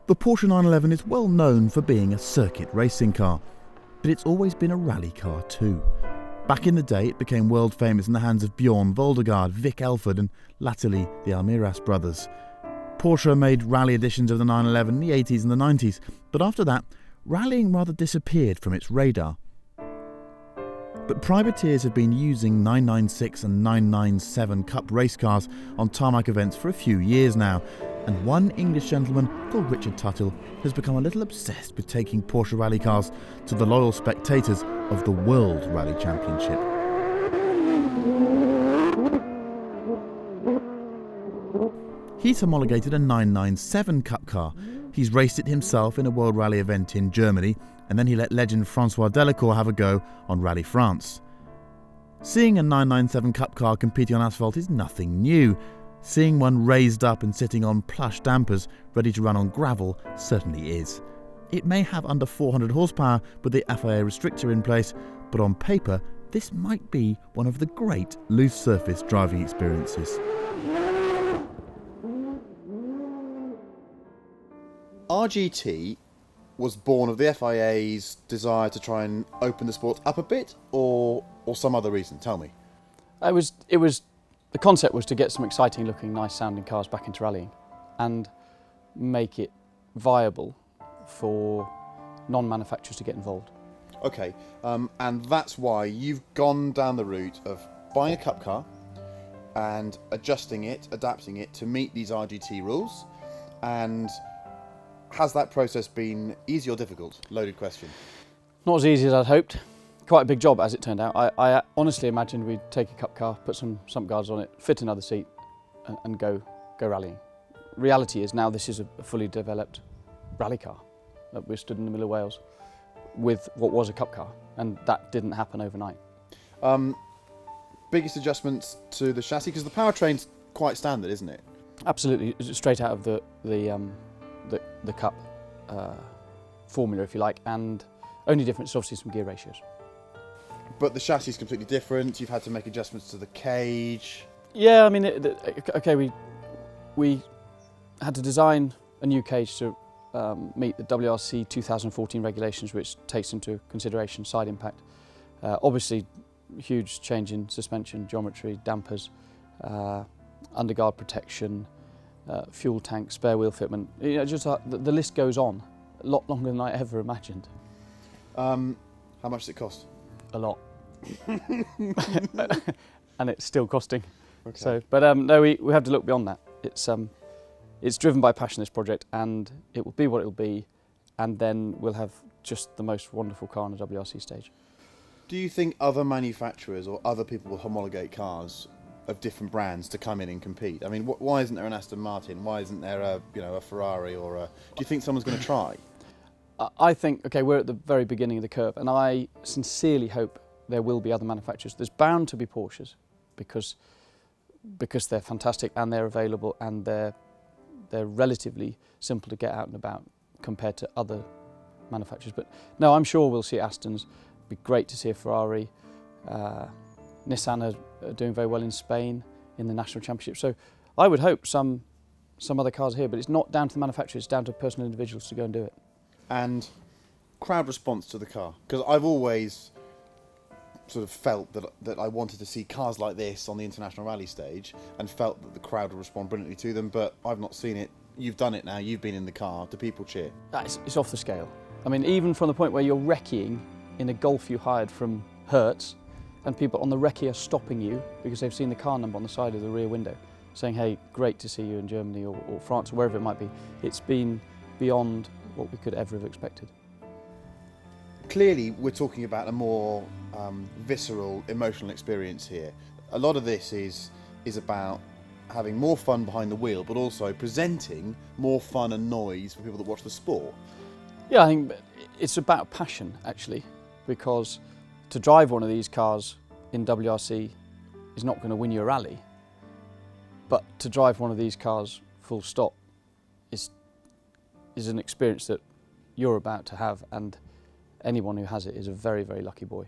The Porsche 911 is well known for being a circuit racing car, but it's always been a rally car too. Back in the day, it became world famous in the hands of Bjorn Voldergaard, Vic Elford and latterly the Almiras brothers. Porsche made rally editions of the 911 in the 80s and the 90s, but after that, rallying rather disappeared from its radar. But privateers have been using 996 and 997 Cup race cars on tarmac events for a few years now, and one English gentleman called Richard Tuthill has become a little obsessed with taking Porsche rally cars to the loyal spectators of the World Rally Championship. He's homologated a 997 Cup car. He's raced it himself in a World Rally event in Germany, and then he let legend Francois Delacour have a go on Rally France. Seeing a 997 Cup car competing on asphalt is nothing new. Seeing one raised up and sitting on plush dampers ready to run on gravel certainly is. It may have under 400 horsepower with the FIA restrictor in place, but on paper this might be one of the great loose surface driving experiences. RGT was born of the FIA's desire to try and open the sport up a bit, or some other reason? Tell me. The concept was to get some exciting looking, nice sounding cars back into rallying and make it viable for non-manufacturers to get involved. Okay, and that's why you've gone down the route of buying a Cup car and adjusting it, adapting it to meet these RGT rules. And has that process been easy or difficult? Loaded question. Not as easy as I'd hoped. Quite a big job, as it turned out. I honestly imagined we'd take a Cup car, put some guards on it, fit another seat, and go rallying. Reality is now this is a fully developed rally car. We're stood in the middle of Wales with what was a Cup car, and that didn't happen overnight. Biggest adjustments to the chassis, because the powertrain's quite standard, isn't it? Absolutely, straight out of the Cup formula, if you like, and only difference is obviously some gear ratios. But the chassis is completely different. You've had to make adjustments to the cage. Yeah, I mean, we had to design a new cage to meet the WRC 2014 regulations, which takes into consideration side impact. Obviously, huge change in suspension, geometry, dampers, underguard protection, fuel tank, spare wheel fitment. You know, just the list goes on. A lot longer than I ever imagined. How much does it cost? A lot. And it's still costing. Okay. So, but no, we have to look beyond that. It's driven by passion, this project, and it will be what it will be, and then we'll have just the most wonderful car on a WRC stage. Do you think other manufacturers or other people will homologate cars of different brands to come in and compete? I mean, why isn't there an Aston Martin? Why isn't there a Ferrari or a? Do you think someone's going to try? I think, okay, we're at the very beginning of the curve, and I sincerely hope there will be other manufacturers. There's bound to be Porsches because they're fantastic and they're available and they're relatively simple to get out and about compared to other manufacturers. But no, I'm sure we'll see Astons. It'd be great to see a Ferrari. Nissan are doing very well in Spain in the national championship. So I would hope some other cars are here, but it's not down to the manufacturers, it's down to personal individuals to go and do it. And crowd response to the car, because I've always sort of felt that I wanted to see cars like this on the international rally stage and felt that the crowd would respond brilliantly to them, but I've not seen it. You've done it now, you've been in the car. Do people cheer? It's off the scale. I mean, even from the point where you're recceing in a Golf you hired from Hertz and people on the recce are stopping you because they've seen the car number on the side of the rear window saying, hey, great to see you in Germany or France or wherever it might be. It's been beyond what we could ever have expected. Clearly, we're talking about a more visceral, emotional experience here. A lot of this is about having more fun behind the wheel, but also presenting more fun and noise for people that watch the sport. Yeah, I think it's about passion, actually, because to drive one of these cars in WRC is not going to win you a rally, but to drive one of these cars full stop is an experience that you're about to have, and anyone who has it is a very, very lucky boy.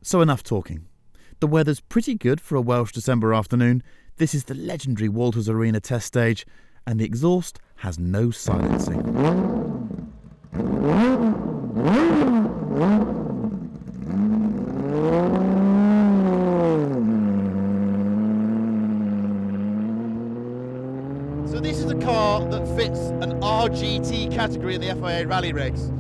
So enough talking. The weather's pretty good for a Welsh December afternoon. This is the legendary Walters Arena test stage, and the exhaust has no silencing. So this is a car that fits an RGT category in the FIA rally regs.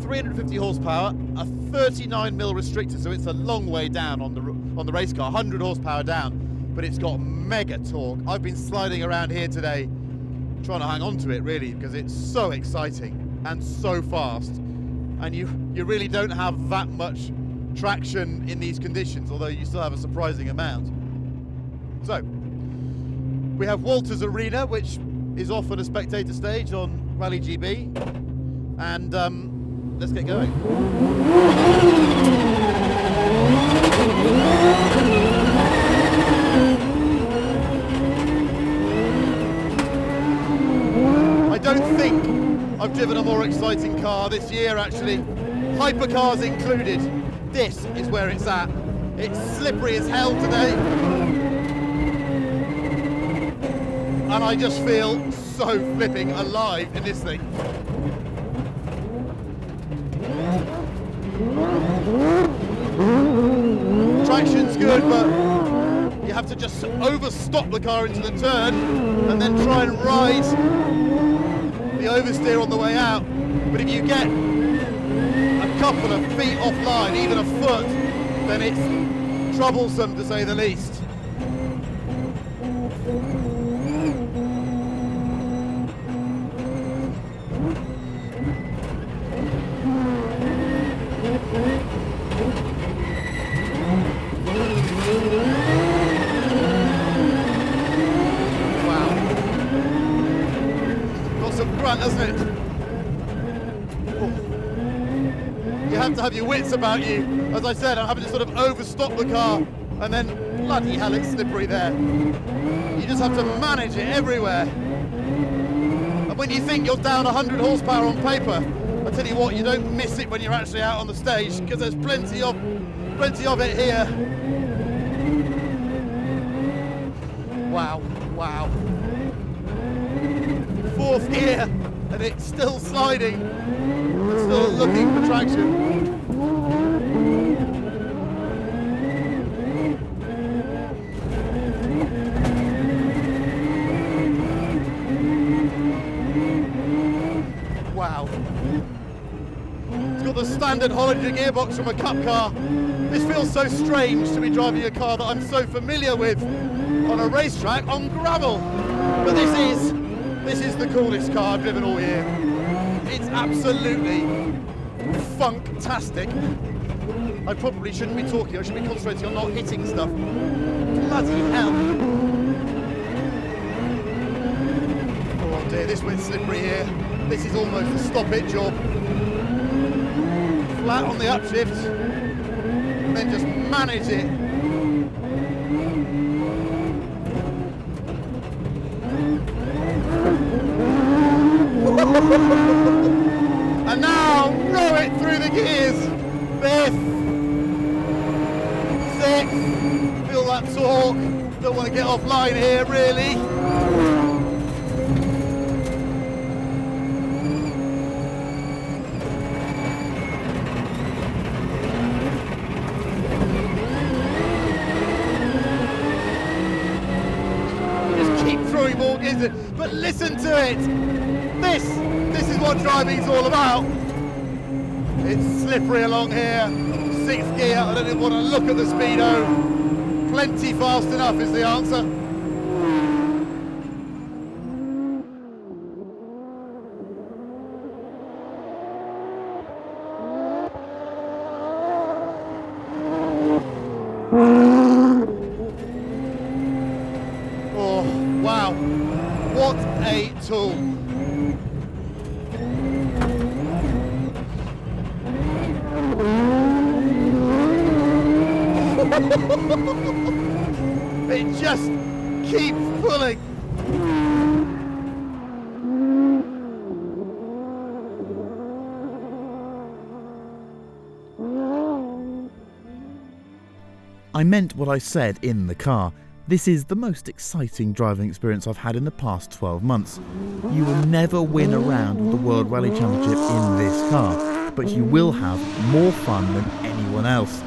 350 horsepower, a 39mm restrictor, so it's a long way down on the race car, 100 horsepower down, but it's got mega torque. I've been sliding around here today trying to hang on to it really because it's so exciting and so fast, and you really don't have that much traction in these conditions, although you still have a surprising amount. So we have Walters Arena, which is often a spectator stage on Rally GB, and let's get going. I don't think I've driven a more exciting car this year, actually. Hypercars included. This is where it's at. It's slippery as hell today. And I just feel so flipping alive in this thing. Traction's good, but you have to just overstop the car into the turn and then try and ride the oversteer on the way out. But if you get a couple of feet offline, even a foot, then it's troublesome to say the least. Hasn't it? You have to have your wits about you. As I said, I'm having to sort of overstop the car, and then bloody hell, it's slippery there. You just have to manage it everywhere. And when you think you're down 100 horsepower on paper, I tell you what, you don't miss it when you're actually out on the stage, because there's plenty of it here. Wow. Fourth gear, and it's still sliding, and still looking for traction. Wow. It's got the standard Hollinger gearbox from a cup car. This feels so strange to be driving a car that I'm so familiar with on a racetrack on gravel. But this is the coolest car I've driven all year. It's absolutely funktastic. I probably shouldn't be talking, I should be concentrating on not hitting stuff. Bloody hell. Oh dear, this went slippery here. This is almost a stop-it job. Flat on the upshift, and then just manage it. And now row it through the gears. Fifth, sixth, feel that torque. Don't want to get offline here really. Just keep throwing more gears, but listen to it. This is what driving's all about. It's slippery along here. Sixth gear, I don't even want to look at the speedo. Plenty fast enough is the answer. Oh, wow. What a tool. It just keeps pulling. I meant what I said in the car. This is the most exciting driving experience I've had in the past 12 months. You will never win a round of the World Rally Championship in this car, but you will have more fun than anyone else.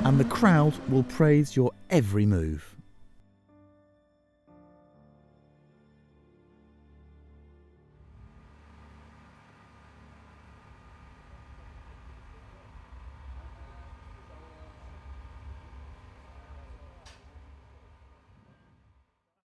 And the crowd will praise your every move.